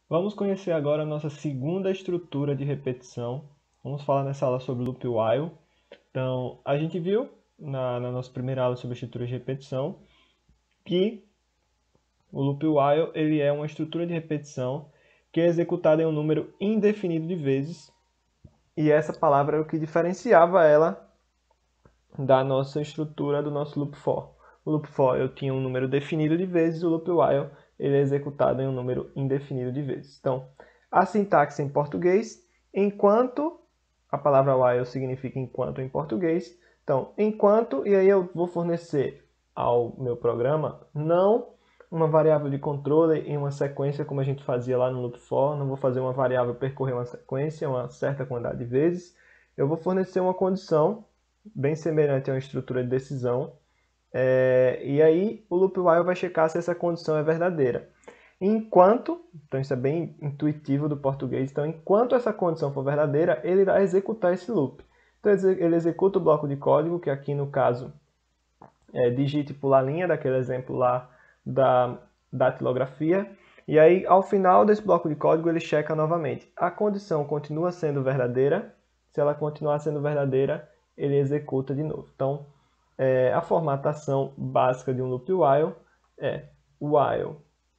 Vamos conhecer agora a nossa segunda estrutura de repetição. Vamos falar nessa aula sobre loop while. Então, a gente viu na nossa primeira aula sobre estrutura de repetição que o loop while ele é uma estrutura de repetição que é executada em um número indefinido de vezes, e essa palavra é o que diferenciava ela da nossa estrutura do nosso loop for. O loop for eu tinha um número definido de vezes, o loop while ele é executado em um número indefinido de vezes. Então, a sintaxe em português, enquanto, a palavra while significa enquanto em português, então, enquanto, e aí eu vou fornecer ao meu programa, não uma variável de controle em uma sequência como a gente fazia lá no loop for, não vou fazer uma variável percorrer uma sequência, uma certa quantidade de vezes, eu vou fornecer uma condição bem semelhante a uma estrutura de decisão, e aí o loop while vai checar se essa condição é verdadeira. Enquanto, então isso é bem intuitivo do português, então enquanto essa condição for verdadeira, ele irá executar esse loop. Então ele executa o bloco de código, que aqui no caso é digite e pular linha, daquele exemplo lá da datilografia, e aí ao final desse bloco de código ele checa novamente. A condição continua sendo verdadeira, se ela continuar sendo verdadeira, ele executa de novo. Então, a formatação básica de um loop while é while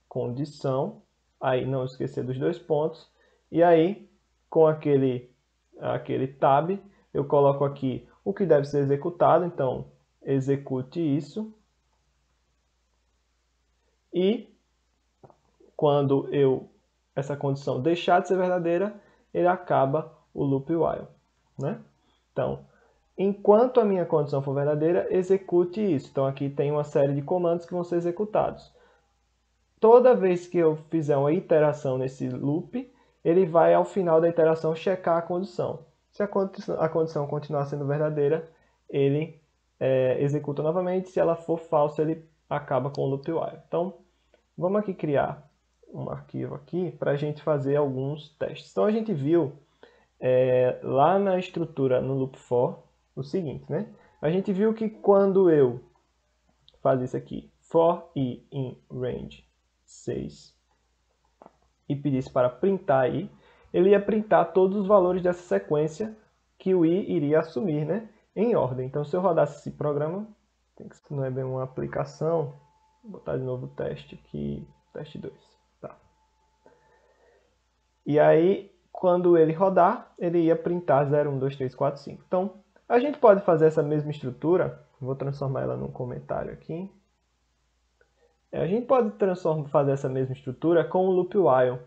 condição, aí não esquecer dos dois pontos, e aí com aquele tab eu coloco aqui o que deve ser executado, então execute isso, e quando essa condição deixar de ser verdadeira, ele acaba o loop while, né? Então, enquanto a minha condição for verdadeira, execute isso. Então aqui tem uma série de comandos que vão ser executados. Toda vez que eu fizer uma iteração nesse loop, ele vai ao final da iteração checar a condição. Se a condição continuar sendo verdadeira, ele executa novamente. Se ela for falsa, ele acaba com o loop while. Então, vamos aqui criar um arquivo aqui para a gente fazer alguns testes. Então a gente viu lá na estrutura no loop for o seguinte, né? A gente viu que quando eu faço isso aqui, for i in range 6, e pedisse para printar i, ele ia printar todos os valores dessa sequência que o i iria assumir, né? Em ordem. Então se eu rodasse esse programa, não é bem uma aplicação, vou botar de novo o teste aqui, teste 2. Tá. E aí, quando ele rodar, ele ia printar 0, 1, 2, 3, 4, 5. Então, a gente pode fazer essa mesma estrutura, vou transformar ela num comentário aqui. A gente pode fazer essa mesma estrutura com o loop while.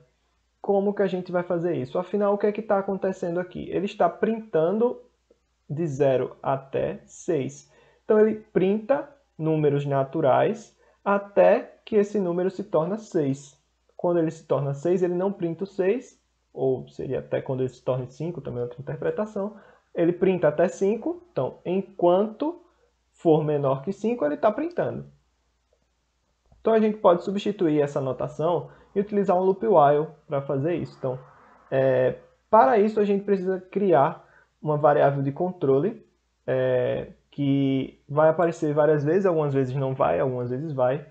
Como que a gente vai fazer isso? Afinal, o que é que está acontecendo aqui? Ele está printando de 0 até 6. Então, ele printa números naturais até que esse número se torna 6. Quando ele se torna 6, ele não printa o 6, ou seria até quando ele se torne 5, também é outra interpretação. Ele printa até 5, então, enquanto for menor que 5, ele está printando. Então, a gente pode substituir essa notação e utilizar um loop while para fazer isso. Então, para isso, a gente precisa criar uma variável de controle que vai aparecer várias vezes, algumas vezes não vai, algumas vezes vai,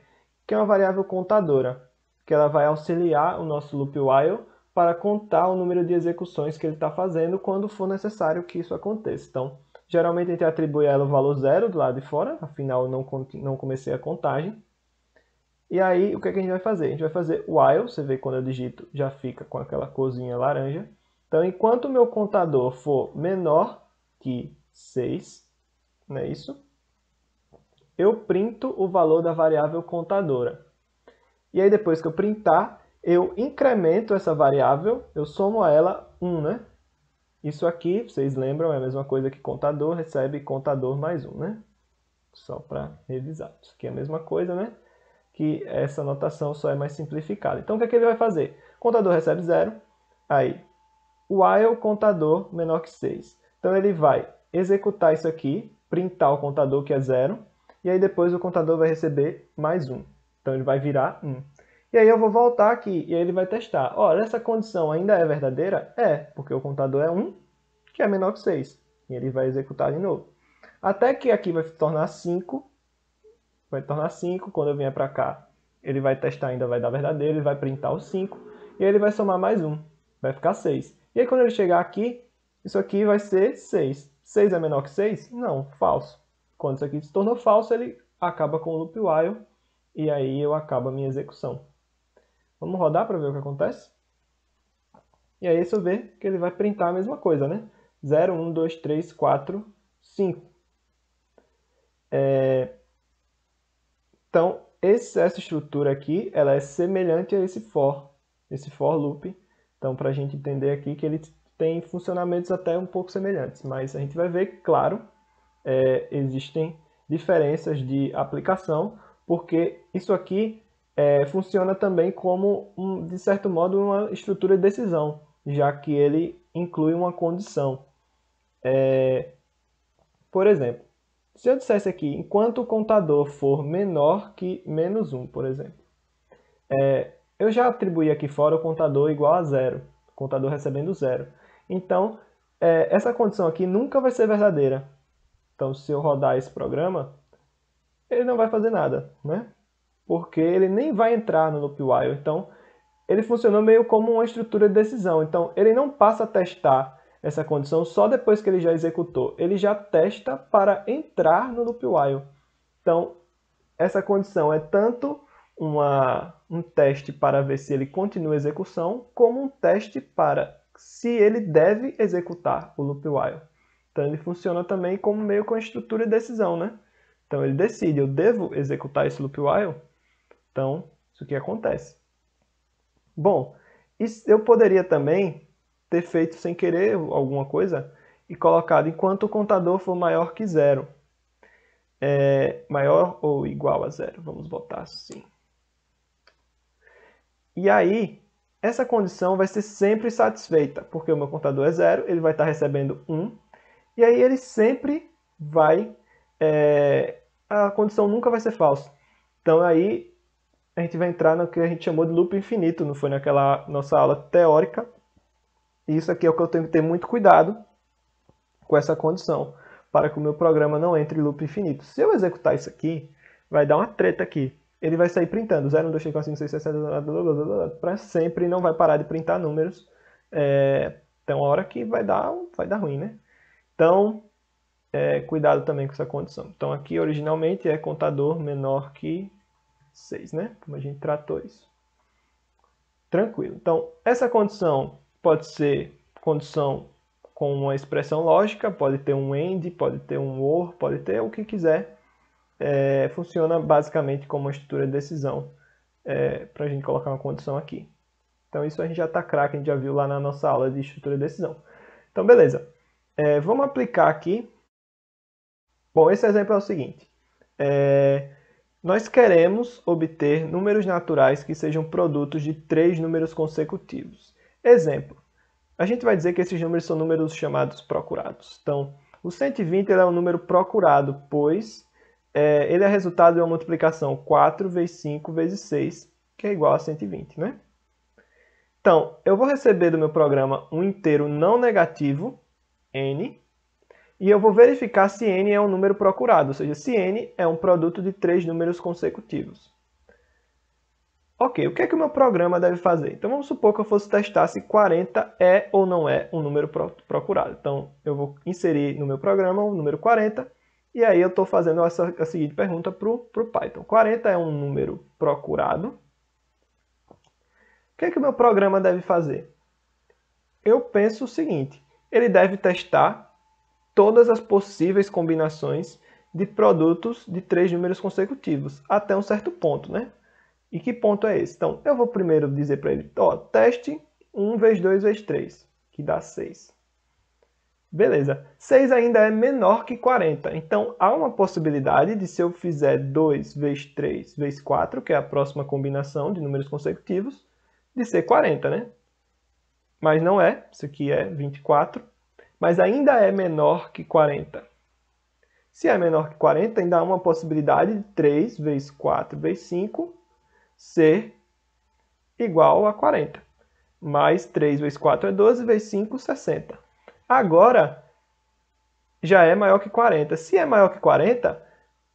que é uma variável contadora, que ela vai auxiliar o nosso loop while para contar o número de execuções que ele está fazendo quando for necessário que isso aconteça. Então, geralmente a gente atribui a ela o valor 0 do lado de fora, afinal eu não comecei a contagem. E aí, o que é que a gente vai fazer? A gente vai fazer while, você vê quando eu digito, já fica com aquela corzinha laranja. Então, enquanto o meu contador for menor que 6, não é isso? Eu printo o valor da variável contadora. E aí, depois que eu printar, eu incremento essa variável, eu somo a ela 1, né? Isso aqui, vocês lembram, é a mesma coisa que contador recebe contador mais 1, né? Só para revisar. Isso aqui é a mesma coisa, né? Que essa notação só é mais simplificada. Então, o que é que ele vai fazer? O contador recebe 0, aí, while contador menor que 6. Então, ele vai executar isso aqui, printar o contador, que é 0, e aí depois o contador vai receber mais 1. Então, ele vai virar 1. E aí eu vou voltar aqui, e aí ele vai testar. Olha, essa condição ainda é verdadeira? É, porque o contador é 1, que é menor que 6. E ele vai executar de novo. Até que aqui vai se tornar 5, quando eu vier para cá, ele vai testar, ainda vai dar verdadeiro, ele vai printar o 5, e aí ele vai somar mais 1, vai ficar 6. E aí quando ele chegar aqui, isso aqui vai ser 6. 6 é menor que 6? Não, falso. Quando isso aqui se tornou falso, ele acaba com o loop while, e aí eu acabo a minha execução. Vamos rodar para ver o que acontece? E aí você vê que ele vai printar a mesma coisa, né? 0, 1, 2, 3, 4, 5. Então, essa estrutura aqui, ela é semelhante a esse for loop. Então, para a gente entender aqui que ele tem funcionamentos até um pouco semelhantes. Mas a gente vai ver, claro, existem diferenças de aplicação, porque isso aqui funciona também como, de certo modo, uma estrutura de decisão, já que ele inclui uma condição. Por exemplo, se eu dissesse aqui, enquanto o contador for menor que menos 1, por exemplo, eu já atribuí aqui fora o contador igual a 0, o contador recebendo 0. Então, essa condição aqui nunca vai ser verdadeira. Então, se eu rodar esse programa, ele não vai fazer nada, né? Porque ele nem vai entrar no loop while. Então, ele funcionou meio como uma estrutura de decisão. Então, ele não passa a testar essa condição só depois que ele já executou. Ele já testa para entrar no loop while. Então, essa condição é tanto um teste para ver se ele continua a execução, como um teste para se ele deve executar o loop while. Então, ele funciona também como meio com a estrutura de decisão, né? Então, ele decide, eu devo executar esse loop while? Então, isso que acontece. Bom, eu poderia também ter feito sem querer alguma coisa e colocado enquanto o contador for maior que 0. Maior ou igual a 0, vamos botar assim. E aí, essa condição vai ser sempre satisfeita, porque o meu contador é 0, ele vai estar recebendo 1, e aí ele sempre vai... a condição nunca vai ser falsa. Então aí a gente vai entrar no que a gente chamou de loop infinito, não foi naquela nossa aula teórica. E isso aqui é o que eu tenho que ter muito cuidado com essa condição, para que o meu programa não entre em loop infinito. Se eu executar isso aqui, vai dar uma treta aqui. Ele vai sair printando 0, 1, 2, 3, 4, 5, 6, 7, 8, para sempre e não vai parar de printar números. Tem uma hora que vai dar ruim, né? Então, cuidado também com essa condição. Então aqui originalmente é contador menor que 6, né? Como a gente tratou isso. Tranquilo. Então, essa condição pode ser condição com uma expressão lógica, pode ter um AND, pode ter um OR, pode ter o que quiser. Funciona basicamente como uma estrutura de decisão para a gente colocar uma condição aqui. Então, isso a gente já está craque, a gente já viu lá na nossa aula de estrutura de decisão. Então, beleza. Vamos aplicar aqui. Bom, esse exemplo é o seguinte. Nós queremos obter números naturais que sejam produtos de 3 números consecutivos. Exemplo, a gente vai dizer que esses números são números chamados procurados. Então, o 120 é um número procurado, pois ele é resultado de uma multiplicação 4 vezes 5 vezes 6, que é igual a 120, né? Então, eu vou receber do meu programa um inteiro não negativo, n, e eu vou verificar se n é um número procurado, ou seja, se n é um produto de 3 números consecutivos. Ok, o que é que o meu programa deve fazer? Então vamos supor que eu fosse testar se 40 é ou não é um número procurado. Então eu vou inserir no meu programa o número 40, e aí eu estou fazendo a seguinte pergunta para o Python. 40 é um número procurado? O que é que o meu programa deve fazer? Eu penso o seguinte, ele deve testar todas as possíveis combinações de produtos de 3 números consecutivos, até um certo ponto, né? E que ponto é esse? Então, eu vou primeiro dizer para ele, teste 1 vezes 2 vezes 3, que dá 6. Beleza, 6 ainda é menor que 40, então há uma possibilidade de se eu fizer 2 vezes 3 vezes 4, que é a próxima combinação de números consecutivos, de ser 40, né? Mas não é, isso aqui é 24, mas ainda é menor que 40. Se é menor que 40, ainda há uma possibilidade de 3 vezes 4 vezes 5 ser igual a 40. Mais 3 vezes 4 é 12, vezes 5, 60. Agora, já é maior que 40. Se é maior que 40,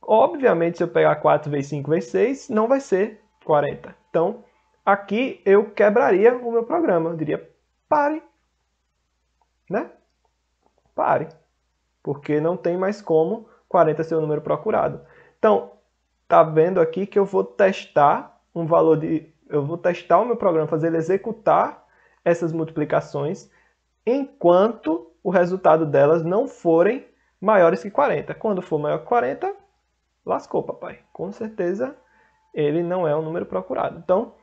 obviamente, se eu pegar 4 vezes 5 vezes 6, não vai ser 40. Então, aqui eu quebraria o meu programa. Eu diria, pare, né? Pare, porque não tem mais como 40 ser o número procurado. Então, tá vendo aqui que eu vou testar um valor de... Eu vou testar o meu programa, fazer ele executar essas multiplicações enquanto o resultado delas não forem maiores que 40. Quando for maior que 40, lascou, papai. Com certeza ele não é um número procurado. Então,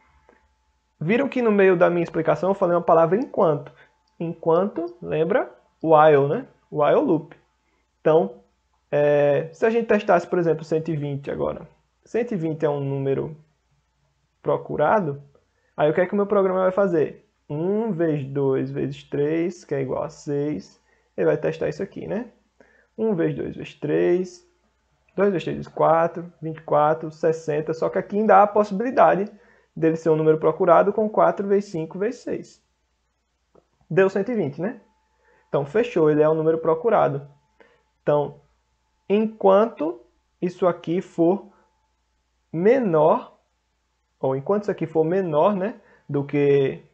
viram que no meio da minha explicação eu falei uma palavra enquanto. Enquanto, lembra? While, né? While loop. Então, se a gente testasse, por exemplo, 120 agora. 120 é um número procurado. Aí o que é que o meu programa vai fazer? 1 vezes 2 vezes 3, que é igual a 6. Ele vai testar isso aqui, né? 1 vezes 2 vezes 3, 2 vezes 3 vezes 4, 24, 60. Só que aqui ainda há a possibilidade dele ser um número procurado com 4 vezes 5 vezes 6. Deu 120, né? Então, fechou, ele é um número procurado. Então, enquanto isso aqui for menor, ou enquanto isso aqui for menor, né, do que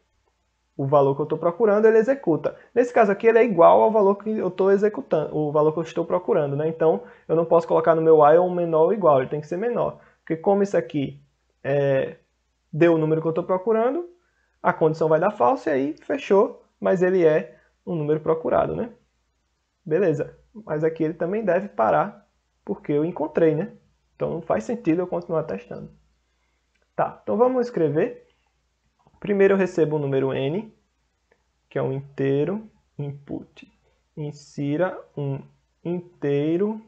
o valor que eu estou procurando, ele executa. Nesse caso aqui, ele é igual ao valor que eu estou executando, o valor que eu estou procurando, né? Então, eu não posso colocar no meu while um menor ou igual, ele tem que ser menor. Porque como isso aqui deu o número que eu estou procurando, a condição vai dar false e aí fechou, mas ele é um número procurado, né? Beleza, mas aqui ele também deve parar, porque eu encontrei, né? Então não faz sentido eu continuar testando. Tá, então vamos escrever. Primeiro eu recebo o número n, que é um inteiro, input. Insira um inteiro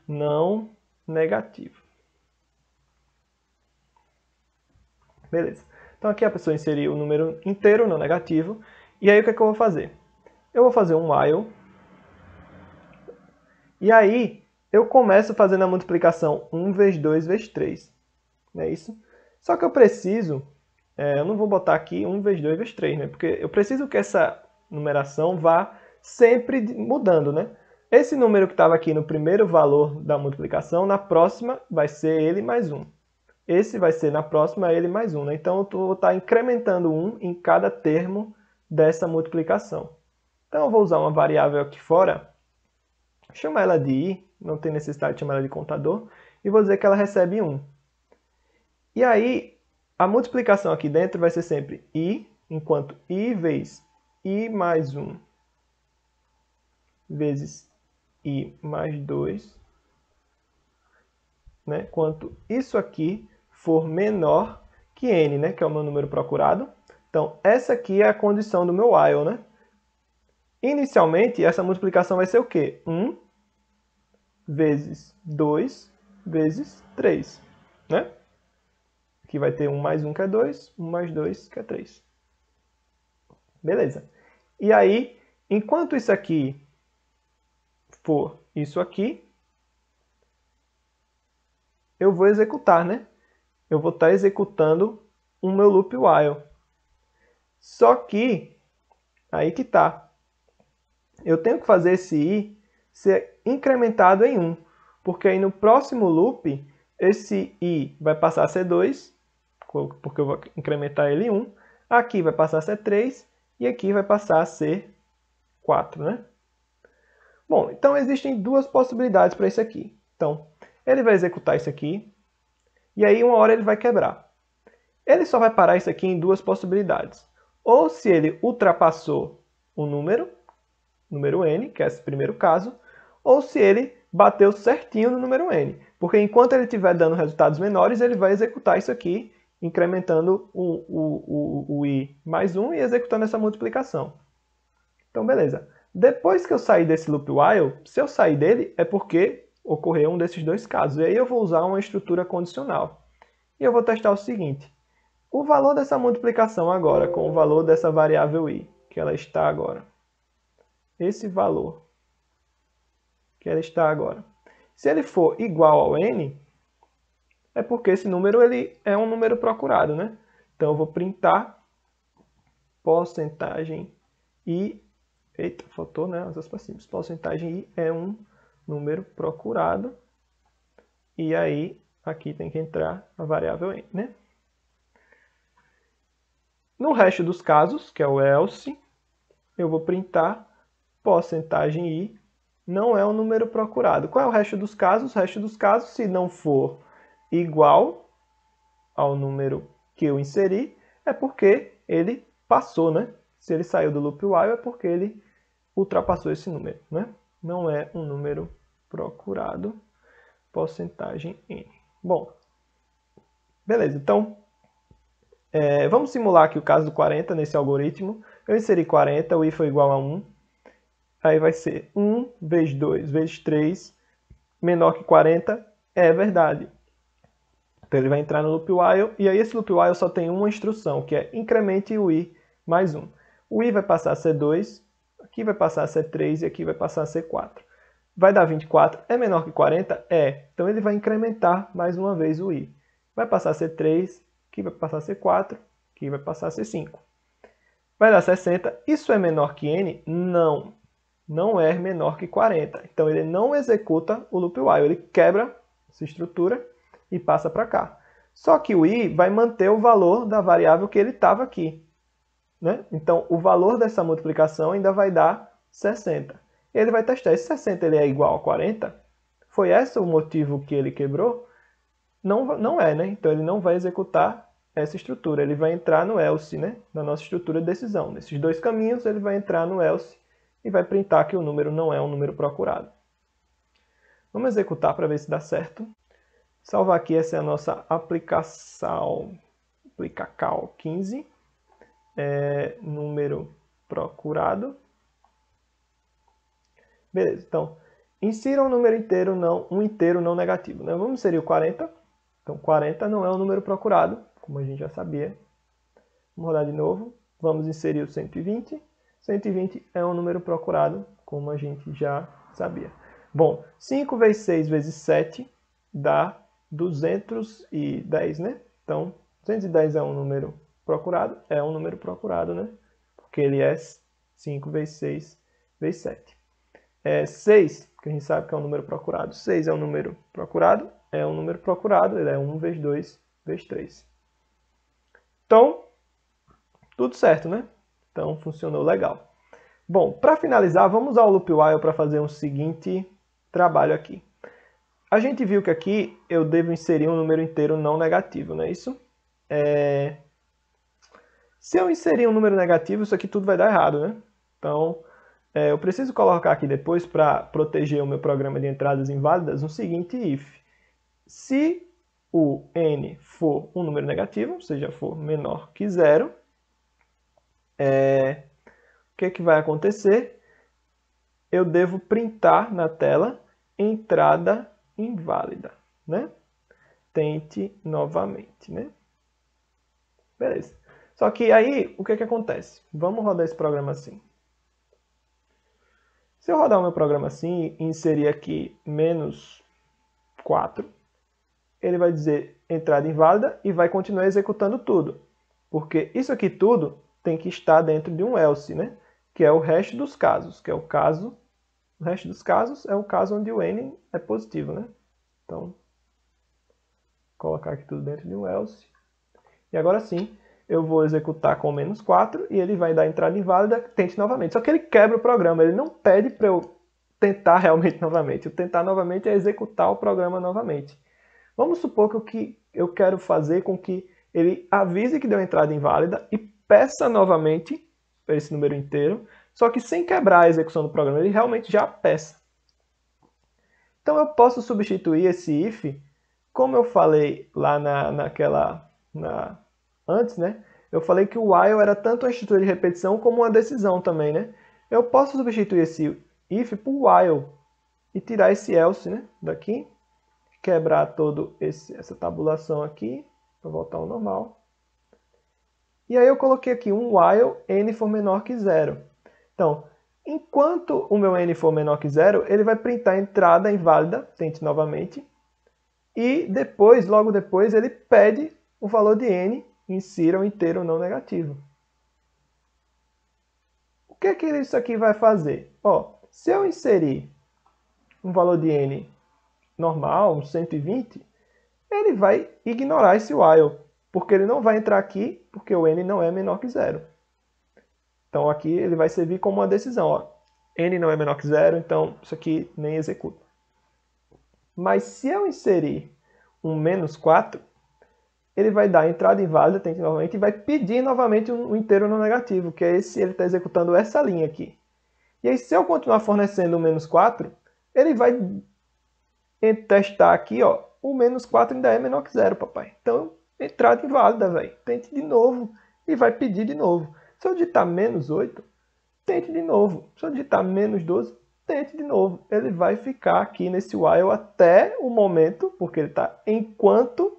não negativo. Beleza. Então aqui a pessoa inseriu o número inteiro não negativo. E aí o que é que eu vou fazer? Eu vou fazer um while. E aí eu começo fazendo a multiplicação 1 vezes 2 vezes 3. Não é isso? Só que eu preciso, eu não vou botar aqui 1 vezes 2 vezes 3, né? Porque eu preciso que essa numeração vá sempre mudando, né? Esse número que estava aqui no primeiro valor da multiplicação, na próxima vai ser ele mais 1. Esse vai ser na próxima ele mais 1, né? Então eu vou estar incrementando 1 em cada termo dessa multiplicação. Então eu vou usar uma variável aqui fora, chamar ela de i, não tem necessidade de chamar ela de contador, e vou dizer que ela recebe 1. E aí, a multiplicação aqui dentro vai ser sempre i, enquanto i vezes i mais 1 vezes i mais 2, né? Quanto isso aqui for menor que n, né? Que é o meu número procurado. Então, essa aqui é a condição do meu while, né? Inicialmente, essa multiplicação vai ser o quê? 1 vezes 2 vezes 3, né? Aqui vai ter 1 mais 1, que é 2, 1 mais 2, que é 3. Beleza. E aí, enquanto isso aqui for isso aqui, eu vou executar, né? Eu vou estar executando o meu loop while. Só que, aí que tá. Eu tenho que fazer esse i ser incrementado em 1. Porque aí no próximo loop, esse i vai passar a ser 2, porque eu vou incrementar ele em 1. Aqui vai passar a ser 3 e aqui vai passar a ser 4, né? Bom, então existem duas possibilidades para isso aqui. Então, ele vai executar isso aqui, e aí uma hora ele vai quebrar. Ele só vai parar isso aqui em duas possibilidades. Ou se ele ultrapassou o número n, que é esse primeiro caso, ou se ele bateu certinho no número n. Porque enquanto ele estiver dando resultados menores, ele vai executar isso aqui, incrementando o i mais 1 e executando essa multiplicação. Então, beleza. Depois que eu sair desse loop while, se eu sair dele, é porque ocorreu um desses dois casos. E aí eu vou usar uma estrutura condicional. E eu vou testar o seguinte. O valor dessa multiplicação agora com o valor dessa variável i, que ela está agora. Esse valor que ela está agora. Se ele for igual ao n, é porque esse número ele é um número procurado, né? Então eu vou printar porcentagem i. Eita, faltou, né? As passivas. Porcentagem i é um número procurado. E aí, aqui tem que entrar a variável n, né? No resto dos casos, que é o else, eu vou printar porcentagem i não é o número procurado. Qual é o resto dos casos? O resto dos casos, se não for igual ao número que eu inseri, é porque ele passou, né? Se ele saiu do loop while, é porque ele ultrapassou esse número, né? Não é um número procurado, porcentagem n. Bom, beleza, então, vamos simular aqui o caso do 40 nesse algoritmo. Eu inseri 40, o i foi igual a 1. Aí vai ser 1 vezes 2 vezes 3 menor que 40, é verdade. Então ele vai entrar no loop while, e aí esse loop while só tem uma instrução, que é incremente o i mais 1. O i vai passar a ser 2, aqui vai passar a ser 3 e aqui vai passar a ser 4. Vai dar 24, é menor que 40? É. Então ele vai incrementar mais uma vez o i. Vai passar a ser 3, aqui vai passar a ser 4, aqui vai passar a ser 5. Vai dar 60, isso é menor que n? Não. Não é menor que 40. Então ele não executa o loop while, ele quebra essa estrutura e passa para cá. Só que o i vai manter o valor da variável que ele estava aqui, né? Então o valor dessa multiplicação ainda vai dar 60. Ele vai testar, esse 60 ele é igual a 40? Foi esse o motivo que ele quebrou? Não é, né? Então ele não vai executar essa estrutura, ele vai entrar no else, né? Na nossa estrutura de decisão. Nesses dois caminhos ele vai entrar no else e vai printar que o número não é um número procurado. Vamos executar para ver se dá certo. Salvar aqui, essa é a nossa aplicação, aplicacal 15, número procurado. Beleza, então, insira um número inteiro não negativo, né? Vamos inserir o 40. Então, 40 não é um número procurado, como a gente já sabia. Vamos rodar de novo. Vamos inserir o 120. 120 é um número procurado, como a gente já sabia. Bom, 5 vezes 6 vezes 7 dá 210, né? Então, 210 é um número procurado? É um número procurado, né? Porque ele é 5 vezes 6 vezes 7. 6, que a gente sabe que é um número procurado. 6 é um número procurado? É um número procurado, ele é 1 vezes 2 vezes 3. Então, tudo certo, né? Então, funcionou legal. Bom, para finalizar, vamos usar o loop while para fazer um seguinte trabalho aqui. A gente viu que aqui eu devo inserir um número inteiro não negativo, não é isso? Se eu inserir um número negativo, isso aqui tudo vai dar errado, né? Então, eu preciso colocar aqui depois, para proteger o meu programa de entradas inválidas, um seguinte if. Se o n for um número negativo, ou seja, for menor que 0, o que vai acontecer? Eu devo printar na tela entrada inválida, né? Tente novamente, né? Beleza. Só que aí, o que acontece? Vamos rodar esse programa assim. Se eu rodar o meu programa assim e inserir aqui menos 4, ele vai dizer entrada inválida e vai continuar executando tudo. Porque isso aqui tudo tem que estar dentro de um else, né? Que é o resto dos casos, que é o caso... O resto dos casos é o caso onde o n é positivo, né? Então, vou colocar aqui tudo dentro de um else. E agora sim, eu vou executar com menos 4 e ele vai dar entrada inválida, tente novamente. Só que ele quebra o programa, ele não pede para eu tentar realmente novamente. O tentar novamente é executar o programa novamente. Vamos supor que o que eu quero fazer com que ele avise que deu entrada inválida e peça novamente esse número inteiro, só que sem quebrar a execução do programa, ele realmente já peça. Então eu posso substituir esse if, como eu falei lá antes, né? Eu falei que o while era tanto uma estrutura de repetição como uma decisão também, né? Eu posso substituir esse if por while e tirar esse else, né, daqui, quebrar toda essa tabulação aqui, para voltar ao normal. E aí eu coloquei aqui um while n for menor que 0. Então, enquanto o meu n for menor que 0, ele vai printar a entrada inválida, tente novamente, e depois, logo depois, ele pede o valor de n, insira um inteiro não negativo. O que é que isso aqui vai fazer? Ó, se eu inserir um valor de n normal, um 120, ele vai ignorar esse while. porque ele não vai entrar aqui, porque o n não é menor que zero. Então aqui ele vai servir como uma decisão. Ó. N não é menor que zero, então isso aqui nem executa. Mas se eu inserir um menos 4, ele vai dar entrada inválida, tente novamente, e vai pedir novamente um inteiro não negativo, que é esse, ele está executando essa linha aqui. E aí se eu continuar fornecendo o menos 4, ele vai testar aqui, ó, o menos 4 ainda é menor que zero, papai. Então, entrada inválida, velho. Tente de novo e vai pedir de novo. Se eu digitar menos 8, tente de novo. Se eu digitar menos 12, tente de novo. Ele vai ficar aqui nesse while até o momento, porque ele está enquanto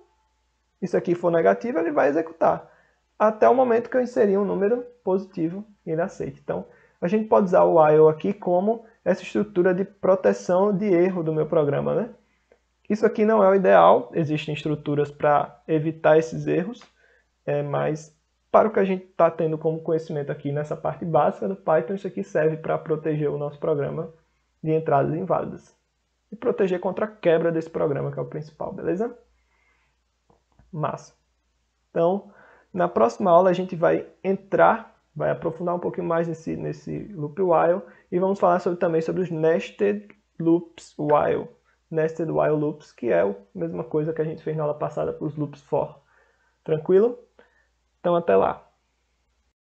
isso aqui for negativo, ele vai executar. Até o momento que eu inserir um número positivo e ele aceite. Então, a gente pode usar o while aqui como essa estrutura de proteção de erro do meu programa, né? Isso aqui não é o ideal, existem estruturas para evitar esses erros, mas para o que a gente está tendo como conhecimento aqui nessa parte básica do Python, isso aqui serve para proteger o nosso programa de entradas inválidas. E proteger contra a quebra desse programa, que é o principal, beleza? Massa. Então, na próxima aula a gente vai aprofundar um pouquinho mais nesse loop while e vamos falar também sobre os nested loops while. Nested while loops, que é a mesma coisa que a gente fez na aula passada para os loops for. Tranquilo? Então até lá.